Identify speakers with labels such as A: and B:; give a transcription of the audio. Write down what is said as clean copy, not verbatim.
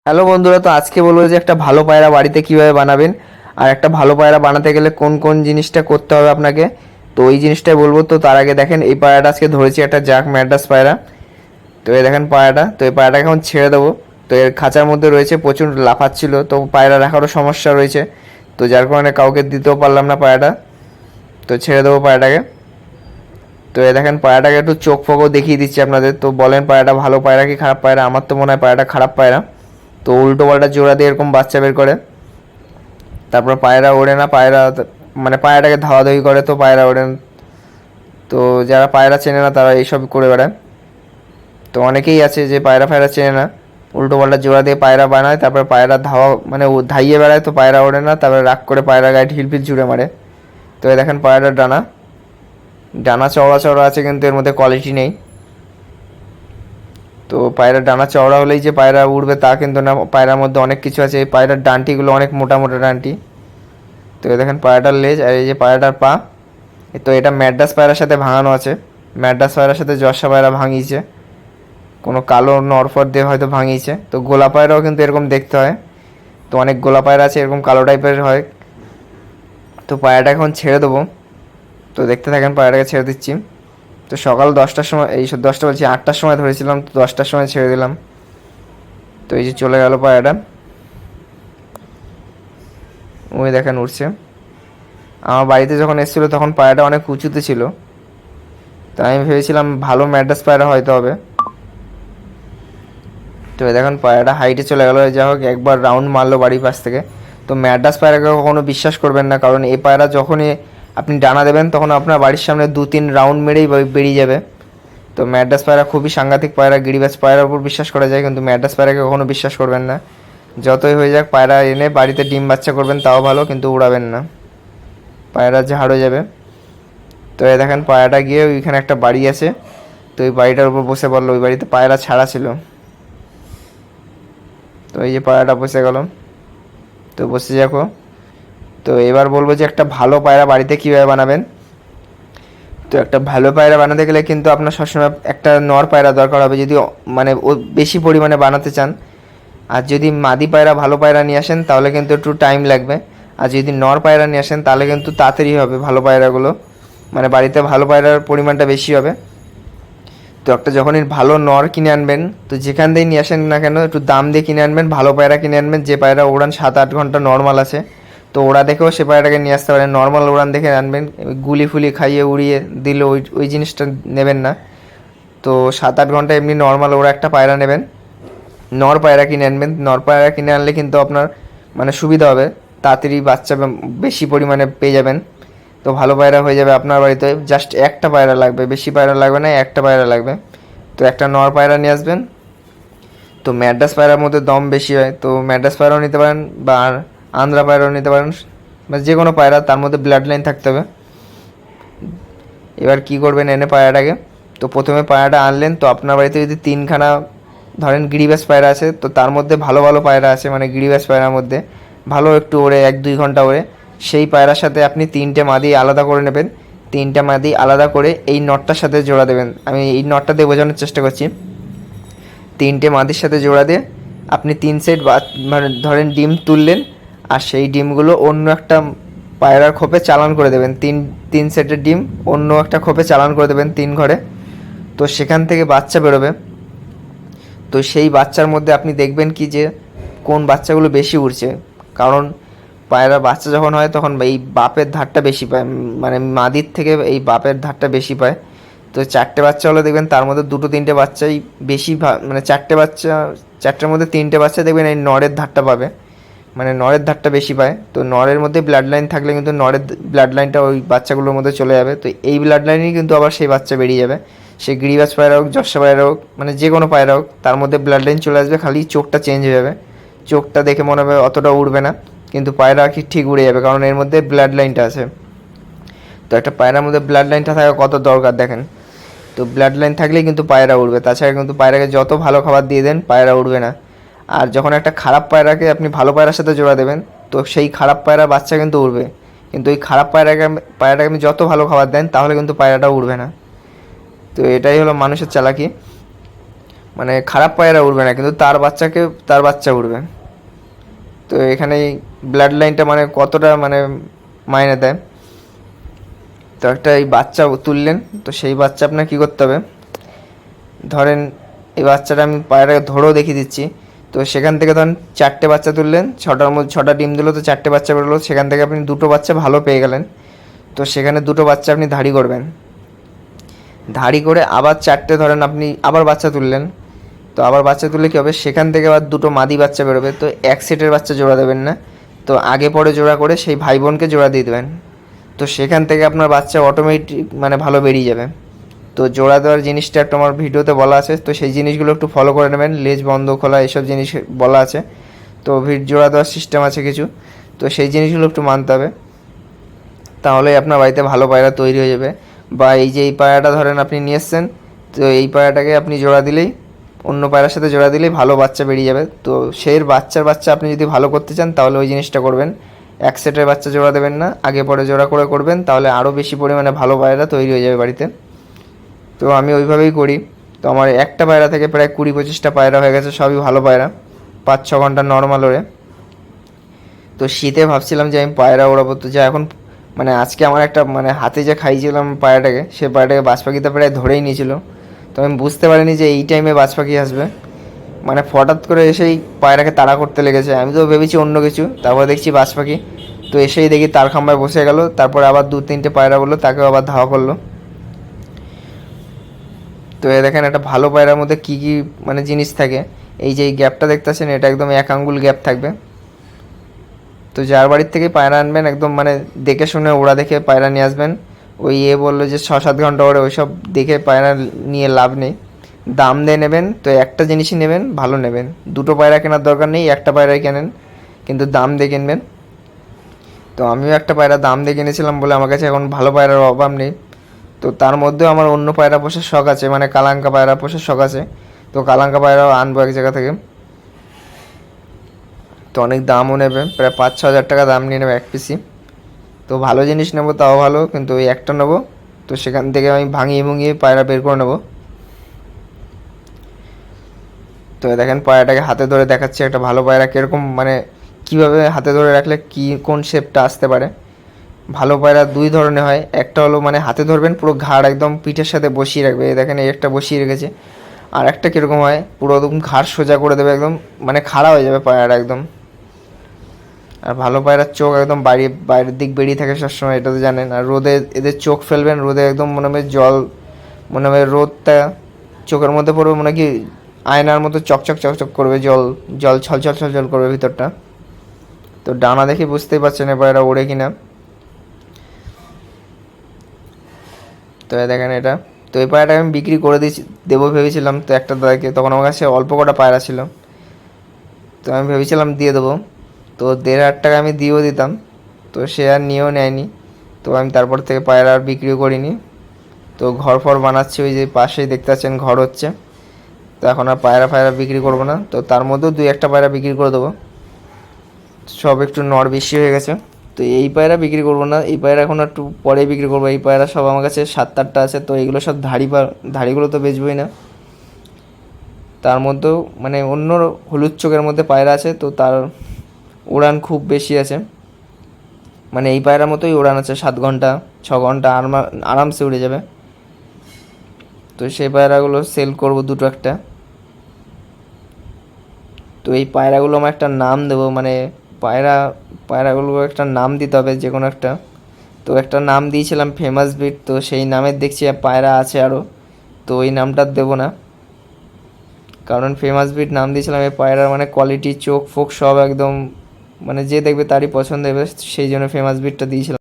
A: Hello বন্ধুরা, তো আজকে বলবো যে একটা ভালো পায়রা বাড়িতে কিভাবে বানাবেন আর একটা ভালো পায়রা বানাতে গেলে কোন কোন জিনিসটা করতে হবে আপনাকে। তো ওই জিনিসটাই বলবো। তো তার আগে দেখেন, এই পায়রাটা আজকে ধরেছি একটা জাক ম্যাড্রাস পায়রা। তো এই দেখেন পায়রাটা, তো এই পায়রাটাকে এখন ছেড়ে দেবো। তো এর খাঁচার মধ্যে রয়েছে, প্রচুর লাফাচ্ছিল, তো পায়রা রাখারও সমস্যা রয়েছে, তো যার কারণে কাউকে দিতেও পারলাম না পায়রাটা। তো ছেড়ে দেবো পায়রাটাকে। তো এই দেখেন পায়রাটাকে একটু চোখ ফোকও দেখিয়ে দিচ্ছি আপনাদের। তো বলেন পায়রাটা ভালো পায়রা কি খারাপ পায়রা? আমার তো মনে হয় পায়রাটা খারাপ পায়রা। তো উল্টো পাল্টা জোড়া দিয়ে এরকম বাচ্চা বের করে, তারপর পায়রা ওড়ে না, পায়রা মানে পায়রাটাকে ধাওয়াধাওয়ি করে, তো পায়রা ওড়ে না। তো যারা পায়রা চেনে না তারা এইসব করে বেড়ায়। তো অনেকেই আছে যে পায়রা ফায়রা চেনে না, উল্টো পাল্টা জোড়া দিয়ে পায়রা বানায়, তারপর পায়রা ধাওয়া মানে ও ধাইয়ে বেড়ায়, তো পায়রা ওড়ে না, তারপরে রাগ করে পায়রা গায়ে ঢিলফিল জুড়ে মারে। তো এই দেখেন পায়রার ডানা ডানা চওড়া চওড়া আছে, কিন্তু এর মধ্যে কোয়ালিটি নেই। তো পায়রার ডানা চওড়া হলেই যে পায়রা উড়বে তা কিন্তু না, পায়রার মধ্যে অনেক কিছু আছে। এই পায়রার ডানটিগুলো অনেক মোটা মোটা ডানটি। তো এই দেখেন পায়রাটার লেজ, আর এই যে পায়রাটার পা। তো এটা ম্যাড্রাস পায়রার সাথে ভাঙানো আছে, ম্যাড্রাস পায়রার সাথে জর্সা পায়রা ভাঙিয়েছে, কোনো কালো নরফর দিয়ে হয়তো ভাঙিয়েছে। তো গোলা পায়রাও কিন্তু এরকম দেখতে হয়, তো অনেক গোলা পায়রা আছে এরকম কালো টাইপের হয়। তো পায়রাটা এখন ছেড়ে দেবো। তো দেখতে থাকেন, পায়রাটাকে ছেড়ে দিচ্ছি। তো সকাল 10টার সময়, এই 10টা বলছি 8টার সময় ধরেছিলাম, তো 10টার সময় ছেড়ে দিলাম। তো এই যে চলে গেল পায়রাটা, ওই দেখেন উঠছে। আমার বাড়িতে যখন এসেছিলো তখন পায়রাটা অনেক উঁচুতে ছিল, তো আমি ভেবেছিলাম ভালো ম্যাড্রাস পায়রা হয়তো হবে। তো দেখুন পায়রাটা হাইটে চলে গেলো। যা হোক, একবার রাউন্ড মারলো বাড়ির পাশ থেকে। তো ম্যাড্রাস পায়রাকে কখনো বিশ্বাস করবেন না, কারণ এই পায়রা যখনই আপনি ডানা দেবেন তখন আপনার বাড়ির সামনে 2-3 রাউন্ড মেরেই বেরিয়ে যাবে। তো ম্যাড্রাস পায়রা খুবই সাংঘাতিক পায়রা। গিরিবাজ পায়রার উপর বিশ্বাস করা যায়, কিন্তু ম্যাড্রাস পায়রাকে কখনো বিশ্বাস করবেন না। যতই হয়ে যাক, পায়রা এনে বাড়িতে ডিম বাচ্চা করবেন তাও ভালো, কিন্তু উড়াবেন না, পায়রা ঝাড় হয়ে যাবে। তো এই দেখেন পায়রাটা গিয়ে ওইখানে একটা বাড়ি আছে, তো ওই বাড়িটার উপর বসে পড়লো। ওই বাড়িতে পায়রা ছাড়া ছিল, তো এই যে পায়রাটা বসে গেল। তো বসে যাকো। তো এবার বলবো যে একটা ভালো পায়রা বাড়িতে কীভাবে বানাবেন। তো একটা ভালো পায়রা বানাতে গেলে কিন্তু আপনার সবসময় একটা নর পায়রা দরকার হবে, যদি মানে ও বেশি পরিমাণে বানাতে চান। আর যদি মাদি পায়রা ভালো পায়রা নিয়ে আসেন তাহলে কিন্তু একটু টাইম লাগবে। আর যদি নর পায়রা নিয়ে আসেন তাহলে কিন্তু তাড়াতাড়ি হবে ভালো পায়রাগুলো, মানে বাড়িতে ভালো পায়রার পরিমাণটা বেশি হবে। তো একটা যখনই ভালো নর কিনে আনবেন, তো যেখান থেকে নিয়ে আসেন না কেন একটু দাম দিয়ে কিনে আনবেন, ভালো পায়রা কিনে আনবেন, যে পায়রা উড়ান 7-8 ঘন্টা নর্মাল আছে। তো ওরা দেখেও সে পায়রাটাকে নিয়ে আসতে পারেন, নর্মাল উড়ান দেখে আনবেন। গুলি ফুলি খাইয়ে উড়িয়ে দিলে ওই ওই জিনিসটা নেবেন না। তো 7-8 ঘন্টা এমনি নর্মাল ওরা একটা পায়রা নেবেন, নর পায়রা কিনে আনবেন। নর পায়রা কিনে আনলে কিন্তু আপনার মানে সুবিধা হবে, তাড়াতাড়ি বাচ্চা বেশি পরিমাণে পেয়ে যাবেন। তো ভালো পায়রা হয়ে যাবে আপনার বাড়িতে। জাস্ট একটা পায়রা লাগবে, বেশি পায়রা লাগবে না, একটা পায়রা লাগবে। তো একটা নর পায়রা নিয়ে আসবেন। তো ম্যাড্রাস পায়রার মধ্যে দম বেশি হয়, তো ম্যাড্রাস পায়রাও নিতে পারেন বা আন্ধ্রা পায়রাও নিতে পারেন, বা যে কোনো পায়রা, তার মধ্যে ব্লাড লাইন থাকতে হবে। এবার কি করবেন, এনে পায়রাটাকে, তো প্রথমে পায়রাটা আনলেন। তো আপনার বাড়িতে যদি 3খানা ধরেন গিরিবাজ পায়রা আছে, তো তার মধ্যে ভালো ভালো পায়রা আছে, মানে গিরিবাজ পায়রার মধ্যে ভালো একটু ওড়ে, 1-2 ঘন্টা ওড়ে, সেই পায়রার সাথে আপনি 3টে মাদি আলাদা করে নেবেন। 3টে মাদি আলাদা করে এই নটটার সাথে জোড়া দেবেন। আমি এই নটটা দিয়ে বোঝানোর চেষ্টা করছি। 3টে মাদির সাথে জোড়া দিয়ে আপনি 3 সেট মানে ধরেন ডিম তুললেন, আর সেই ডিমগুলো অন্য একটা পায়রার খোপে চালান করে দেবেন। তিন সেটের ডিম অন্য একটা খোপে চালান করে দেবেন 3 ঘরে। তো সেখান থেকে বাচ্চা বেরোবে। তো সেই বাচ্চার মধ্যে আপনি দেখবেন কি যে কোন বাচ্চাগুলো বেশি উড়ছে, কারণ পায়রা বাচ্চা যখন হয় তখন এই বাপের ধারটা বেশি পায়, মানে মাদির থেকে এই বাপের ধারটা বেশি পায়। তো 4টে বাচ্চা হলে দেখবেন তার মধ্যে 2-3টে বাচ্চাই বেশি, মানে 4টে বাচ্চা, 4টের মধ্যে 3টে বাচ্চা দেখবেন এই নরের ধারটা পাবে, মানে নরের ধারটা বেশি পায়। তো নরের মধ্যে ব্লাড লাইন থাকলে কিন্তু নরের ব্লাড লাইনটা ওই বাচ্চাগুলোর মধ্যে চলে যাবে। তো এই ব্লাড লাইনই কিন্তু আবার সেই বাচ্চা বেরিয়ে যাবে। সে গিরিবাজ পায়রা হোক, জর্সা পায়রা হোক, মানে যে কোনো পায়রা হোক, তার মধ্যে ব্লাড লাইন চলে আসবে, খালি চোখটা চেঞ্জ হয়ে যাবে। চোখটা দেখে মনে হবে অতটা উড়বে না, কিন্তু পায়রা কি ঠিক উড়ে যাবে, কারণ এর মধ্যে ব্লাড লাইনটা আছে। তো একটা পায়রার মধ্যে ব্লাড লাইনটা থাকা কত দরকার দেখেন। তো ব্লাড লাইন থাকলেই কিন্তু পায়রা উড়বে, তাছাড়া কিন্তু পায়রাকে যত ভালো খাবার দিয়ে দেন পায়রা উড়বে না। আর যখন একটা খারাপ পায়রাকে আপনি ভালো পায়রার সাথে জোড়া দেবেন, তো সেই খারাপ পায়রা বাচ্চা কিন্তু উড়বে, কিন্তু ওই খারাপ পায়রাটাকে আপনি যত ভালো খাবার দেন তাহলে কিন্তু পায়রাটা উড়বে না। তো এটাই হলো মানুষের চালাকি। মানে খারাপ পায়রা উড়বে না, কিন্তু তার বাচ্চা উড়বে। তো এখানে ব্লাড লাইনটা মানে কতটা মানে মাইনে দেয়। তো একটা এই বাচ্চা তুললেন, তো সেই বাচ্চা আপনার কী করতে হবে, ধরেন এই বাচ্চাটা আমি পায়রাকে ধরেও দেখিয়ে দিচ্ছি। তো সেখান থেকে ধরেন 4টে বাচ্চা তুললেন, 6টার মধ্যে 6টা ডিম দিল, তো 4টে বাচ্চা বেরোলো, সেখান থেকে আপনি 2টো বাচ্চা ভালো পেয়ে গেলেন। তো সেখানে 2টো বাচ্চা আপনি ধাড়ি করবেন, ধাড়ি করে আবার 4টে ধরেন আপনি আবার বাচ্চা তুললেন। তো আবার বাচ্চা তুললে কী হবে, সেখান থেকে আবার 2টো মাদি বাচ্চা বেরোবে। তো এক সেটের বাচ্চা জোড়া দেবেন না, তো আগে পরে জোড়া করে সেই ভাই বোনকে জোড়া দিয়ে দেবেন। তো সেখান থেকে আপনার বাচ্চা অটোমেটিক মানে ভালো বেরিয়ে যাবে। তো জোড়া দেওয়ার জিনিসটা একটা আমার ভিডিওতে বলা আছে, তো সেই জিনিসগুলো একটু ফলো করে নেবেন। লেজ বন্ধ খোলা এসব জিনিস বলা আছে, তো জোড়া দেওয়ার সিস্টেম আছে কিছু, তো সেই জিনিসগুলো একটু মানতে হবে, তাহলেই আপনার বাড়িতে ভালো পায়রা তৈরি হয়ে যাবে। বা এই যে এই পায়রাটা ধরেন আপনি নিয়ে এসছেন, তো এই পায়রাটাকে আপনি জোড়া দিলেই, অন্য পায়রার সাথে জোড়া দিলেই ভালো বাচ্চা বেরিয়ে যাবে। তো সেই বাচ্চা আপনি যদি ভালো করতে চান তাহলে ওই জিনিসটা করবেন, এক সেটের বাচ্চা জোড়া দেবেন না, আগে পরে জোড়া করে করবেন, তাহলে আরও বেশি পরিমাণে ভালো পায়রা তৈরি হয়ে যাবে বাড়িতে। তো আমি ওইভাবেই করি। তো আমার একটা পায়রা থেকে প্রায় 20-25টা পায়রা হয়ে গেছে, সবই ভালো পায়রা, 5-6 ঘন্টা নর্মাল ওড়ে। তো শীতে ভাবছিলাম যে আমি পায়রা ওড়াবো, তো যা এখন মানে আজকে আমার একটা মানে হাতে যে খাইয়েছিলাম পায়রাটাকে, সে পায়রাটাকে বাজ পাখিতে প্রায় ধরেই নিয়েছিল। তো আমি বুঝতে পারিনি যে এই টাইমে বাজ পাখি আসবে, মানে হঠাৎ করে এসেই পায়রাকে তাড়া করতে লেগেছে। আমি তো ভেবেছি অন্য কিছু, তারপর দেখছি বাজ পাখি। তো এসেই দেখি তার খাম্বায় বসে গেল, তারপরে আবার 2-3টে পায়রা বললো, তাকেও আবার ধাওয়া করলো। তো এ দেখেন একটা ভালো পায়রার মধ্যে কী কী মানে জিনিস থাকে। এই যে এই গ্যাপটা দেখতেছেন, এটা একদম 1 আঙ্গুল গ্যাপ থাকবে। তো যার বাড়ির থেকে পায়রা আনবেন একদম মানে দেখে শুনে ওরা দেখে পায়রা নিয়ে আসবেন। ওই বললো যে 6-7 ঘন্টা ওরে, ওইসব দেখে পায়রা নিয়ে লাভ নেই, দাম দিয়ে নেবেন। তো একটা জিনিসই নেবেন, ভালো নেবেন, 2টো পায়রা কেনার দরকার নেই, একটা পায়রাই কেনেন, কিন্তু দাম দিয়ে কিনবেন। তো আমিও একটা পায়রা দাম দিয়ে কিনেছিলাম বলে আমার কাছে এখন ভালো পায়রার অভাব নেই। তো তার মধ্যেও আমার অন্য পায়রা পোষার শখ আছে, মানে কালাঙ্কা পায়রা পোষার শখ আছে। তো কালাঙ্কা পায়রাও আনবো এক জায়গা থেকে। তো অনেক দামও নেবে, প্রায় 5-6 হাজার টাকা দাম নিয়ে নেবে এক পিসি। তো ভালো জিনিস নেবো তাও ভালো, কিন্তু ওই একটা নেবো, তো সেখান থেকে আমি ভাঙিয়ে ভুঙিয়ে পায়রা বের করে নেবো। তো দেখেন পায়রাটাকে হাতে ধরে দেখাচ্ছে, একটা ভালো পায়রা কীরকম মানে কীভাবে হাতে ধরে রাখলে কী কোন শেপটা আসতে পারে। ভালো পায়রা 2 ধরনের হয়, একটা হলো মানে হাতে ধরবেন পুরো ঘাড় একদম পিঠের সাথে বসিয়ে রাখবে, এই দেখেন এই একটা বসিয়ে রেখেছে। আর একটা কীরকম হয়, পুরো একদম ঘাড় সোজা করে দেবে, একদম মানে খাড়া হয়ে যাবে পায়রাটা একদম। আর ভালো পায়রার চোখ একদম বাইরের দিক বেরিয়ে থাকে সবসময়, এটা তো জানেন। আর রোদে এদের চোখ ফেলবেন, রোদে একদম মনে হবে জল, মনে হবে রোদটা চোখের মধ্যে পড়বে, মনে কি আয়নার মতো চকচক চকচক করবে, জল জল ছলছল ছলছল করবে ভিতরটা। তো ডানা দেখে বুঝতেই পারছেন এ পায়রা ওড়ে কিনা। তো দেখেন এটা, তো এই পায়রাটা আমি বিক্রি করে দেবো ভেবেছিলাম। তো একটা দাদাকে, তখন আমার কাছে অল্প কটা পায়রা ছিল, তো আমি ভেবেছিলাম দিয়ে দেবো। তো 1,500 টাকা আমি দিয়েও দিতাম, তো সে আর নিয়েও নেয়নি। তো আমি তারপর থেকে পায়রা আর বিক্রিও করিনি। তো ঘর ফর বানাচ্ছি, ওই যে পাশেই দেখতে পাচ্ছেন ঘর হচ্ছে। তো এখন আর পায়রা ফায়রা বিক্রি করবো না, তো তার মধ্যেও 2-1টা পায়রা বিক্রি করে দেবো। সব একটু নড় বেশি হয়ে গেছে, তো এই পায়রা বিক্রি করবো না, এই পায়রা এখন একটু পরে বিক্রি করবো। এই পায়রা সব আমার কাছে 7-8টা আছে, তো এইগুলো সব ধাড়িগুলো তো বেচবই না। তার মধ্যেও মানে অন্য হলুদ চোখের মধ্যে পায়রা আছে, তো তার উড়ান খুব বেশি আছে, মানে এই পায়রার মতোই উড়ান আছে, 7 ঘন্টা 6 ঘন্টা আরামসে উড়ে যাবে। তো সেই পায়রাগুলো সেল করবো 2টো একটা। তো এই পায়রাগুলো আমার একটা নাম দেবো, মানে পায়রাগুলো একটা নাম দিতে হবে যে কোনো একটা। তো একটা নাম দিয়েছিলাম ফেমাস বিট, তো সেই নামের দেখছি পায়রা আছে আরও, তো ওই নামটা দেবো না, কারণ ফেমাস বিট নাম দিয়েছিলাম এই পায়রার মানে কোয়ালিটি চোখ ফোক সব একদম মানে যে দেখবে তারই পছন্দ হবে, সেই জন্য ফেমাস বিটটা দিয়েছিলাম।